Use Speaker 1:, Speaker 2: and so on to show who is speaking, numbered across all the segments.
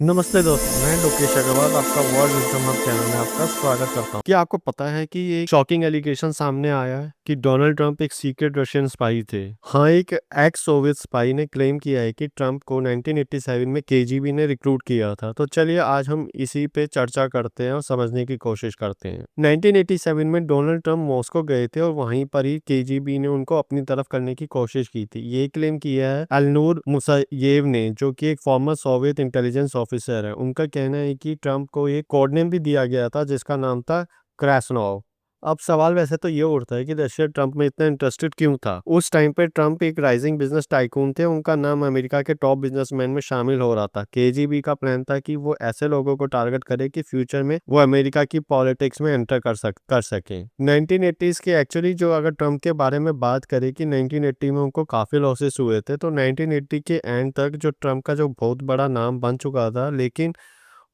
Speaker 1: नमस्ते दोस्तों, मैं लोकेश अग्रवाल आपका वर्ल्ड विज़डम हब चैनल में आपका स्वागत करता हूँ। क्या आपको पता है कि एक शॉकिंग एलिगेशन सामने आया है कि डोनाल्ड ट्रंप एक सीक्रेट रशियन स्पाई थे? हाँ, एक एक्स सोवियत स्पाई ने क्लेम किया है कि ट्रंप को 1987 में केजीबी ने रिक्रूट किया था। तो चलिए आज हम इसी पे चर्चा करते हैं और समझने की कोशिश करते हैं। 1987 में डोनाल्ड ट्रंप मॉस्को गए थे और वहीं पर ही केजीबी ने उनको अपनी तरफ करने की कोशिश की थी। ये क्लेम किया है एलनूर मुसायेव ने, जो कि एक फॉर्मर सोवियत इंटेलिजेंस ऑफिसर है। उनका कहना है कि ट्रंप को एक कोड नेम भी दिया गया था जिसका नाम था क्रासनोव। अब सवाल वैसे तो ये उठता है कि रशिया ट्रंप में इतना इंटरेस्टेड क्यों था। उस टाइम पे ट्रंप एक राइजिंग बिजनेस टाइकून थे, उनका नाम अमेरिका के टॉप बिजनेसमैन में शामिल हो रहा था। केजीबी का प्लान था कि वो ऐसे लोगों को टारगेट करे कि फ्यूचर में वो अमेरिका की पॉलिटिक्स में एंटर कर सके। 1980s के एक्चुअली जो अगर ट्रंप के बारे में बात करें कि 1980 में उनको काफ़ी लॉसेस हुए थे, तो 1980 के एंड तक जो ट्रंप का जो बहुत बड़ा नाम बन चुका था, लेकिन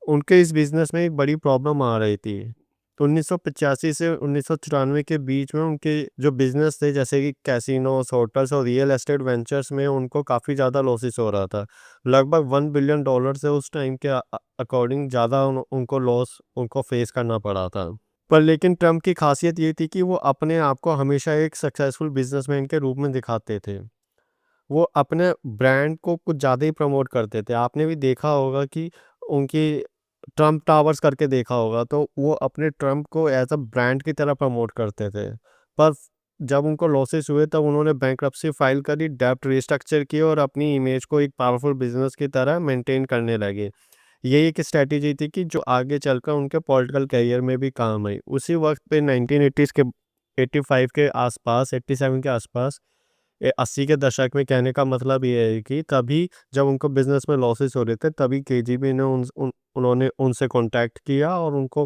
Speaker 1: उनके इस बिज़नेस में एक बड़ी प्रॉब्लम आ रही थी। 1985 से 1994 के बीच में उनके जो बिज़नेस थे, जैसे कि कैसीनोस, होटल्स और रियल एस्टेट वेंचर्स में उनको काफ़ी ज़्यादा लॉसेस हो रहा था। लगभग $1 बिलियन से उस टाइम के अकॉर्डिंग ज़्यादा उनको लॉस उनको फेस करना पड़ा था। पर लेकिन ट्रंप की खासियत ये थी कि वो अपने आप को हमेशा एक सक्सेसफुल बिज़नेसमैन के रूप में दिखाते थे। वो अपने ब्रांड को कुछ ज़्यादा ही प्रमोट करते थे। आपने भी देखा होगा कि उनकी ट्रंप टावर्स करके देखा होगा, तो वो अपने ट्रंप को एज़ अ ब्रांड की तरह प्रमोट करते थे। पर जब उनको लॉसेस हुए तब उन्होंने बैंक्रप्सी फाइल करी, डेब्ट रिस्ट्रक्चर किए और अपनी इमेज को एक पावरफुल बिज़नेस की तरह मेंटेन करने लगे। ये एक स्ट्रैटेजी थी कि जो आगे चलकर उनके पॉलिटिकल करियर में भी काम आई। उसी वक़्त पे 1980s के 85 के आसपास, 87 के आसपास, 80 के दशक में, कहने का मतलब ये है कि तभी जब उनको बिज़नेस में लॉसेस हो रहे थे, तभी केजीबी ने उन्होंने उनसे कॉन्टैक्ट किया और उनको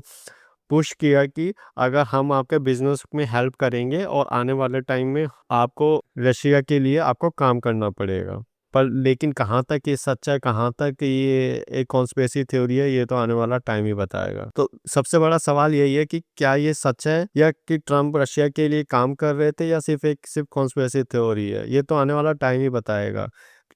Speaker 1: पुश किया कि अगर हम आपके बिज़नेस में हेल्प करेंगे और आने वाले टाइम में आपको रशिया के लिए आपको काम करना पड़ेगा। पर लेकिन कहाँ तक ये सच है, कहाँ तक ये एक कॉन्स्पिरेसी थ्योरी है, ये तो आने वाला टाइम ही बताएगा। तो सबसे बड़ा सवाल यही है कि क्या ये सच है या कि ट्रंप रशिया के लिए काम कर रहे थे या सिर्फ कॉन्स्पिरेसी थ्योरी है, ये तो आने वाला टाइम ही बताएगा।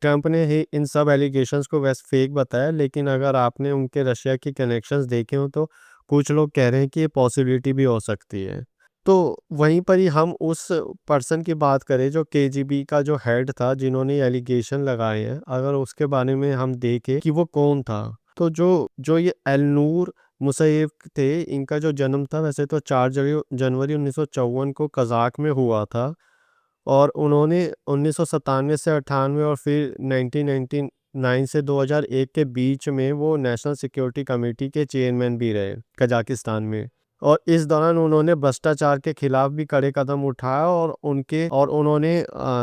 Speaker 1: ट्रंप ने ही इन सब एलिगेशंस को वैसे फेक बताया, लेकिन अगर आपने उनके रशिया की कनेक्शंस देखे हो तो कुछ लोग कह रहे हैं कि ये पॉसिबिलिटी भी हो सकती है। तो वहीं पर ही हम उस पर्सन की बात करें जो केजीबी का जो हेड था, जिन्होंने एलिगेशन लगाए हैं, अगर उसके बारे में हम देखें कि वो कौन था, तो जो जो ये एलनूर मुसैयव थे, इनका जो जन्म था वैसे तो 4 जनवरी 1954 को कज़ाक में हुआ था और उन्होंने 1997 से 98 और फिर 1999 से 2001 के बीच में वो नेशनल सिक्योरिटी कमेटी के चेयरमैन भी रहे कजाकिस्तान में। और इस दौरान उन्होंने भ्रष्टाचार के खिलाफ भी कड़े कदम उठाया और उन्होंने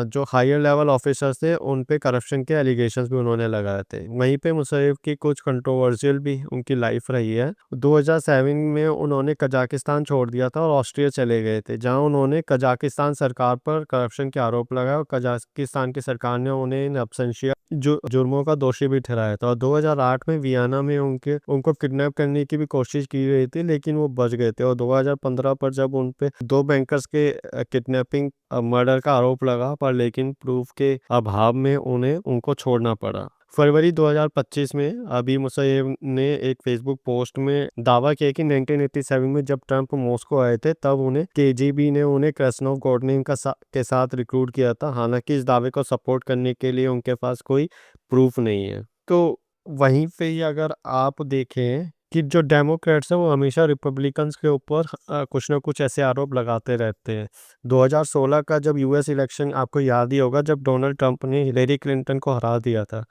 Speaker 1: जो हायर लेवल ऑफिसर्स थे उन पे करप्शन के एलिगेशंस भी उन्होंने लगाए थे। वहीं पे मुशर्रफ की कुछ कंट्रोवर्शियल भी उनकी लाइफ रही है। 2007 में उन्होंने कजाकिस्तान छोड़ दिया था और ऑस्ट्रिया चले गए थे, जहां उन्होंने कजाकिस्तान सरकार पर करप्शन के आरोप लगाए और कजाकिस्तान की सरकार ने उन्हें नपसंशिया जुर्मों का दोषी भी ठहराया था। और 2008 में वियना में उनको किडनैप करने की भी कोशिश की गई थी, लेकिन वो बच गए थे। और 2015 पर जब उन पे 2 बैंकर्स के किडनैपिंग मर्डर का आरोप लगा, पर लेकिन प्रूफ के अभाव में उनको छोड़ना पड़ा। फरवरी 2025 में अभी मुसैयब ने एक फेसबुक पोस्ट में दावा किया कि 1987 में जब ट्रंप मॉस्को आए थे, तब उन्हें केजीबी ने उन्हें क्रेसनोव कोड नेम के साथ रिक्रूट किया था। हालांकि इस दावे को सपोर्ट करने के लिए उनके पास कोई प्रूफ नहीं है। तो वहीं पे ही अगर आप देखें कि जो डेमोक्रेट्स हैं वो हमेशा रिपब्लिकन्स के ऊपर कुछ ना कुछ ऐसे आरोप लगाते रहते हैं। 2016 का जब यूएस इलेक्शन आपको याद ही होगा, जब डोनाल्ड ट्रंप ने हिलेरी क्लिंटन को हरा दिया था,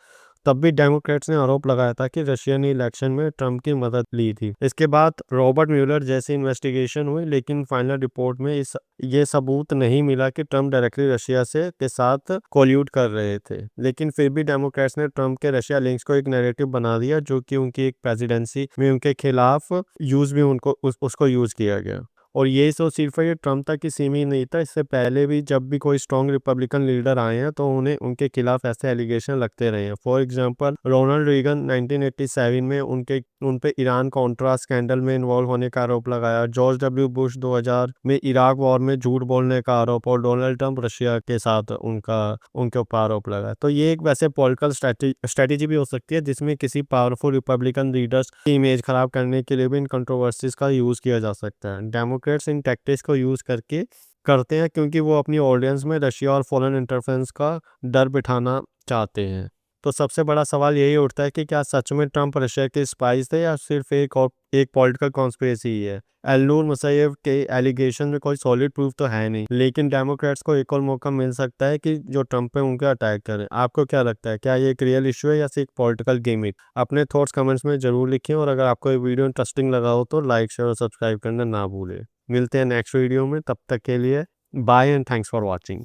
Speaker 1: तब भी डेमोक्रेट्स ने आरोप लगाया था कि रशिया ने इलेक्शन में ट्रंप की मदद ली थी। इसके बाद रॉबर्ट म्यूलर जैसी इन्वेस्टिगेशन हुई, लेकिन फाइनल रिपोर्ट में ये सबूत नहीं मिला कि ट्रंप डायरेक्टली रशिया से के साथ कोल्यूड कर रहे थे। लेकिन फिर भी डेमोक्रेट्स ने ट्रंप के रशिया लिंक्स को एक नैरेटिव बना दिया, जो कि उनकी एक प्रेसिडेंसी में उनके खिलाफ यूज भी उसको यूज किया गया। और ये तो सिर्फ ये ट्रम्प तक ही सीमित नहीं था, इससे पहले भी जब भी कोई स्ट्रॉन्ग रिपब्लिकन लीडर आए हैं तो उन्हें उनके खिलाफ ऐसे एलिगेशन लगते रहे हैं। फॉर एग्जांपल रोनाल्ड रीगन 1987 में उन पे ईरान कॉन्ट्रा स्कैंडल में इन्वॉल्व होने का आरोप लगाया। जॉर्ज डब्ल्यू बुश 2000 में इराक वॉर में झूठ बोलने का आरोप, और डोनाल्ड ट्रंप रशिया के साथ उनके ऊपर आरोप लगा। तो ये एक वैसे पॉलिटिकल स्ट्रेटेजी भी हो सकती है जिसमें किसी पावरफुल रिपब्लिकन लीडर्स की इमेज खराब करने के लिए भी इन कंट्रोवर्सीज का यूज किया जा सकता है। डेमोक्रेट्स इन टैक्टिक्स को यूज करते हैं क्योंकि वो अपनी ऑडियंस में रशिया और फॉरेन इंटरफेरेंस का डर बिठाना चाहते हैं। तो सबसे बड़ा सवाल यही उठता है कि क्या सच में ट्रंप रशिया के स्पाइस थे या सिर्फ एक पॉलिटिकल कॉन्स्पिरेसी ही है। एलनूर मुसैयब के एलिगेशन में कोई सॉलिड प्रूफ तो है नहीं, लेकिन डेमोक्रेट्स को एक और मौका मिल सकता है कि जो ट्रंप पे उनके अटैक करें। आपको क्या लगता है, क्या ये एक रियल इशू है या सिर्फ पॉलिटिकल गेमिंग? अपने थॉट्स कमेंट्स में जरूर लिखें, और अगर आपको ये वीडियो इंटरेस्टिंग लगा हो तो लाइक शेयर और सब्सक्राइब करना ना भूलें। मिलते हैं नेक्स्ट वीडियो में, तब तक के लिए bye and thanks for watching.